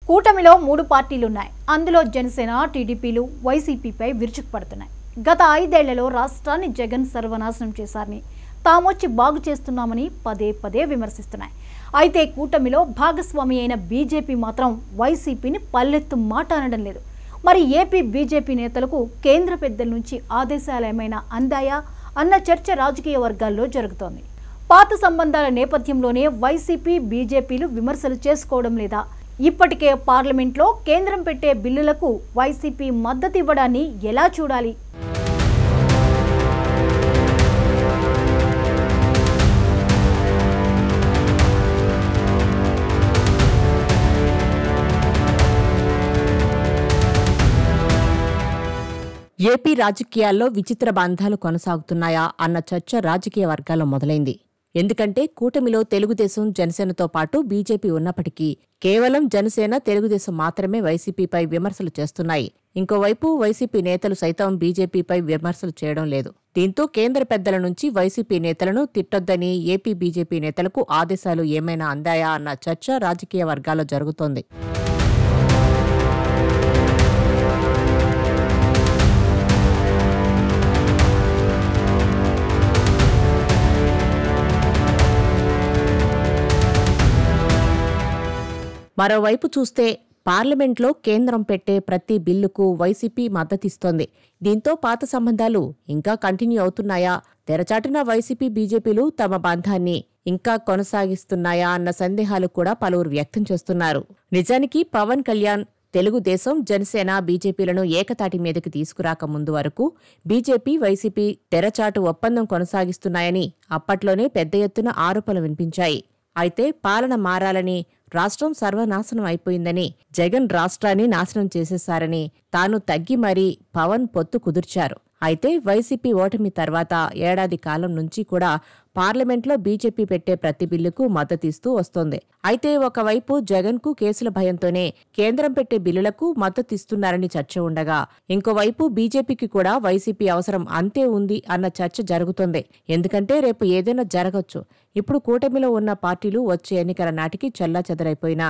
కూటమిలో 3 పార్టీలున్నాయి. అందులో జనసేన, టీడీపీలు వైసీపీపై విరుచుకుపడుతున్నాయి. గత 5 ఏళ్లలో రాష్ట్రాన్ని జగన్ సర్వనాశనం చేశారని, తామొచ్చి బాగు చేస్తున్నామని పదే పదే విమర్శిస్తున్నాయి. అయితే కూటమిలో భాగస్వామి అయిన బీజేపీ మాత్రం వైసీపీని పల్లెత్తు మాట అనడం లేదు. మరి ఏపీ బీజేపీ నేతలకు కేంద్ర పెద్దల నుంచి ఆదేశాలు ఏమైనా అందాయా అన్న చర్చ రాజకీయ వర్గాల్లో జరుగుతోంది. పాత సంబంధాల నేపథ్యంలోనే వైసీపీ, బీజేపీలు విమర్శలు చేసుకోవడం లేదా? ఇప్పటికే పార్లమెంట్లో కేంద్రం పెట్టే బిల్లులకు వైసీపీ మద్దతు ఇవ్వడాన్ని ఎలా చూడాలి? ఏపీ రాజకీయాల్లో విచిత్ర బంధాలు కొనసాగుతున్నాయా అన్న చర్చ రాజకీయ వర్గాల్లో మొదలైంది. ఎందుకంటే కూటమిలో తెలుగుదేశం, జనసేనతో పాటు బీజేపీ ఉన్నప్పటికీ కేవలం జనసేన, తెలుగుదేశం మాత్రమే వైసీపీపై విమర్శలు చేస్తున్నాయి. ఇంకోవైపు వైసీపీ నేతలు సైతం బీజేపీపై విమర్శలు చేయడం లేదు. దీంతో కేంద్ర పెద్దల నుంచి వైసీపీ నేతలను తిట్టొద్దని ఏపీ బీజేపీ నేతలకు ఆదేశాలు ఏమైనా అందాయా అన్న చర్చ రాజకీయ వర్గాల్లో జరుగుతోంది. మరోవైపు చూస్తే పార్లమెంట్లో కేంద్రం పెట్టే ప్రతి బిల్లుకు వైసీపీ మద్దతిస్తోంది. దీంతో పాత సంబంధాలు ఇంకా కంటిన్యూ అవుతున్నాయా, తెరచాటున వైసీపీ, బీజేపీలు తమ బంధాన్ని ఇంకా కొనసాగిస్తున్నాయా అన్న సందేహాలు కూడా పలువురు వ్యక్తం చేస్తున్నారు. నిజానికి పవన్ కళ్యాణ్ తెలుగుదేశం, జనసేన, బీజేపీలను ఏకతాటి మీదకి తీసుకురాక ముందు వరకు బీజేపీ, వైసీపీ తెరచాటు ఒప్పందం కొనసాగిస్తున్నాయని అప్పట్లోనే పెద్ద ఎత్తున ఆరోపణలు వినిపించాయి. అయితే పాలన మారాలని, రాష్ట్రం సర్వనాశనం అయిపోయిందని, జగన్ రాష్ట్రాన్ని నాశనం చేసేశారని తాను తగ్గి మరీ పవన్ పొత్తు కుదిర్చారు. అయితే వైసీపీ ఓటమి తర్వాత ఏడాది కాలం నుంచి కూడా పార్లమెంట్లో బీజేపీ పెట్టే ప్రతి బిల్లుకు మద్దతిస్తూ వస్తోంది. అయితే ఒకవైపు జగన్కు కేసుల భయంతోనే కేంద్రం పెట్టే బిల్లులకు మద్దతిస్తున్నారని చర్చ ఉండగా, ఇంకోవైపు బీజేపీకి కూడా వైసీపీ అవసరం అంతే ఉంది అన్న చర్చ జరుగుతోంది. ఎందుకంటే రేపు ఏదైనా జరగచ్చు. ఇప్పుడు కూటమిలో ఉన్న పార్టీలు వచ్చే ఎన్నికల నాటికి చెల్లాచెదరైపోయినా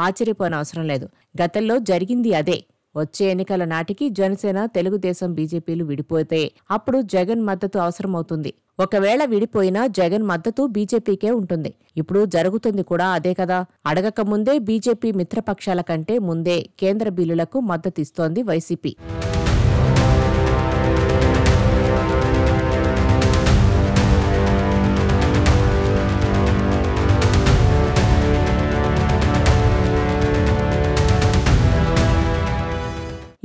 ఆశ్చర్యపోనవసరం లేదు. గతంలో జరిగింది అదే. వచ్చే ఎన్నికల నాటికి జనసేన, తెలుగుదేశం, బీజేపీలు విడిపోతే అప్పుడు జగన్ మద్దతు అవసరమవుతుంది. ఒకవేళ విడిపోయినా జగన్ మద్దతు బీజేపీకే ఉంటుంది. ఇప్పుడు జరుగుతుంది కూడా అదే కదా. అడగక ముందే బీజేపీ మిత్రపక్షాల కంటే ముందే కేంద్ర బిల్లులకు మద్దతిస్తోంది వైసీపీ.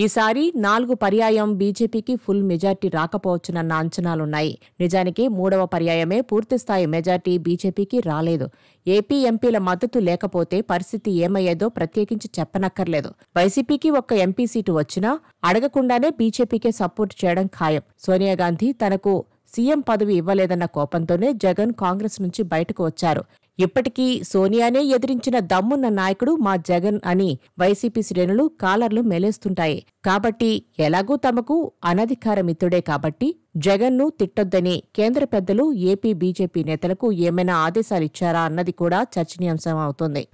ఈసారి 4 పర్యాయం బీజేపీకి ఫుల్ మెజార్టీ రాకపోవచ్చునన్న అంచనాలున్నాయి. నిజానికి 3వ పర్యాయమే పూర్తిస్థాయి మెజార్టీ బీజేపీకి రాలేదు. ఏపీ ఎంపీల మద్దతు లేకపోతే పరిస్థితి ఏమయ్యేదో ప్రత్యేకించి చెప్పనక్కర్లేదు. వైసీపీకి ఒక్క ఎంపీ సీటు వచ్చినా అడగకుండానే బీజేపీకే సపోర్ట్ చేయడం ఖాయం. సోనియాగాంధీ తనకు సీఎం పదవి ఇవ్వలేదన్న కోపంతోనే జగన్ కాంగ్రెస్ నుంచి బయటకు వచ్చారు. ఇప్పటికీ సోనియానే ఎదిరించిన దమ్మున్న నాయకుడు మా జగన్ అని వైసీపీ శ్రేణులు కాలర్లు మెలేస్తుంటాయి. కాబట్టి ఎలాగూ తమకు అనధికార మిత్రుడే కాబట్టి జగన్ను తిట్టొద్దని కేంద్ర పెద్దలు ఏపీ బీజేపీ నేతలకు ఏమైనా ఆదేశాలిచ్చారా అన్నది కూడా చర్చనీయాంశం అవుతోంది.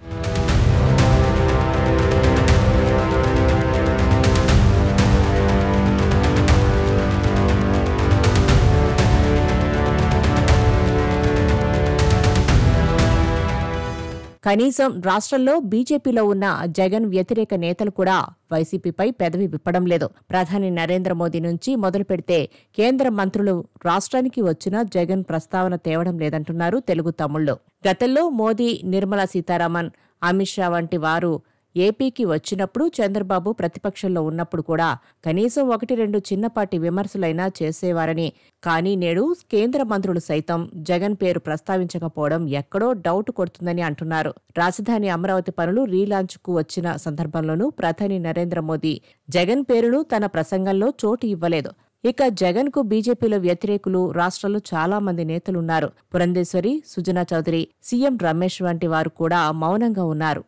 కనీసం రాష్ట్రంలో బీజేపీలో ఉన్న జగన్ వ్యతిరేక నేతలు కూడా వైసీపీపై పెదవి విప్పడం లేదు. ప్రధాని నరేంద్ర మోదీ నుంచి మొదలు పెడితే కేంద్ర మంత్రులు రాష్ట్రానికి వచ్చినా జగన్ ప్రస్తావన తేవడం లేదంటున్నారు తెలుగు తమ్ముళ్లు. గతంలో మోదీ, నిర్మలా సీతారామన్, అమిత్ షా వంటి వారు ఏపీకి వచ్చినప్పుడు, చంద్రబాబు ప్రతిపక్షంలో ఉన్నప్పుడు కూడా కనీసం 1-2 చిన్నపాటి విమర్శలైనా చేసేవారని, కానీ నేడు కేంద్ర మంత్రులు సైతం జగన్ పేరు ప్రస్తావించకపోవడం ఎక్కడో డౌట్ కొడుతుందని అంటున్నారు. రాజధాని అమరావతి పనులు రీలాంచ్కు వచ్చిన సందర్భంలోనూ ప్రధాని నరేంద్ర మోదీ జగన్ పేరును తన ప్రసంగంలో చోటు ఇవ్వలేదు. ఇక జగన్ కు బీజేపీలో వ్యతిరేకులు రాష్ట్రంలో చాలా మంది నేతలున్నారు. పురంధేశ్వరి, సుజనా చౌదరి, సీఎం రమేష్ వంటి వారు కూడా మౌనంగా ఉన్నారు.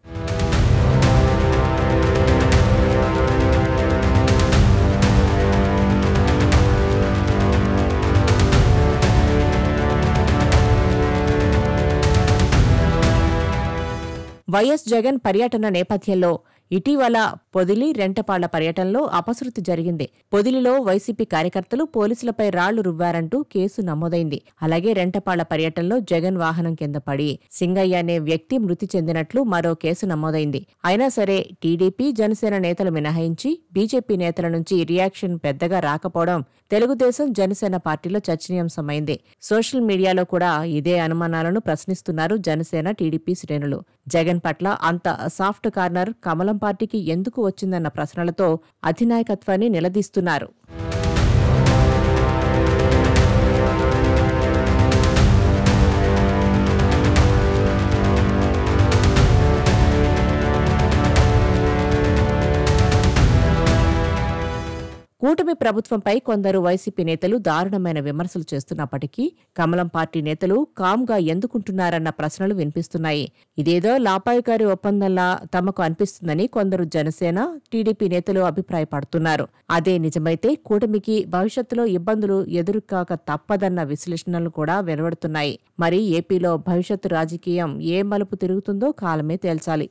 వైఎస్ జగన్ పర్యటన నేపథ్యంలో ఇటీవల పొదిలి రెంటపాళ్ల పర్యటనలో అపశృతి జరిగింది. పొదిలిలో వైసీపీ కార్యకర్తలు పోలీసులపై రాళ్లు రువ్వారంటూ కేసు నమోదైంది. అలాగే రెంటపాళ్ల పర్యటనలో జగన్ వాహనం కింద పడి సింగయ్య అనే వ్యక్తి మృతి చెందినట్లు మరో కేసు నమోదైంది. అయినా సరే టీడీపీ, జనసేన నేతలు మినహాయించి బీజేపీ నేతల నుంచి రియాక్షన్ పెద్దగా రాకపోవడం తెలుగుదేశం, జనసేన పార్టీలో చర్చనీయాంశమైంది. సోషల్ మీడియాలో కూడా ఇదే అనుమానాలను ప్రశ్నిస్తున్నారు జనసేన, టీడీపీ శ్రేణులు. జగన్ పట్ల అంత సాఫ్ట్ కార్నర్ కమలం పార్టీకి ఎందుకు వచ్చిందన్న ప్రశ్నలతో అధినాయకత్వాన్ని నిలదీస్తున్నారు. కూటమి ప్రభుత్వంపై కొందరు వైసీపీ నేతలు దారుణమైన విమర్శలు చేస్తున్నప్పటికీ కమలం పార్టీ నేతలు కామ్గా ఎందుకుంటున్నారన్న ప్రశ్నలు వినిపిస్తున్నాయి. ఇదేదో లాపాయికారి ఒప్పందంలా తమకు అనిపిస్తుందని కొందరు జనసేన, టీడీపీ నేతలు అభిప్రాయపడుతున్నారు. అదే నిజమైతే కూటమికి భవిష్యత్తులో ఇబ్బందులు ఎదురుకాక తప్పదన్న విశ్లేషణలు కూడా వెలువడుతున్నాయి. మరి ఏపీలో భవిష్యత్తు రాజకీయం ఏ మలుపు తిరుగుతుందో కాలమే తేల్చాలి.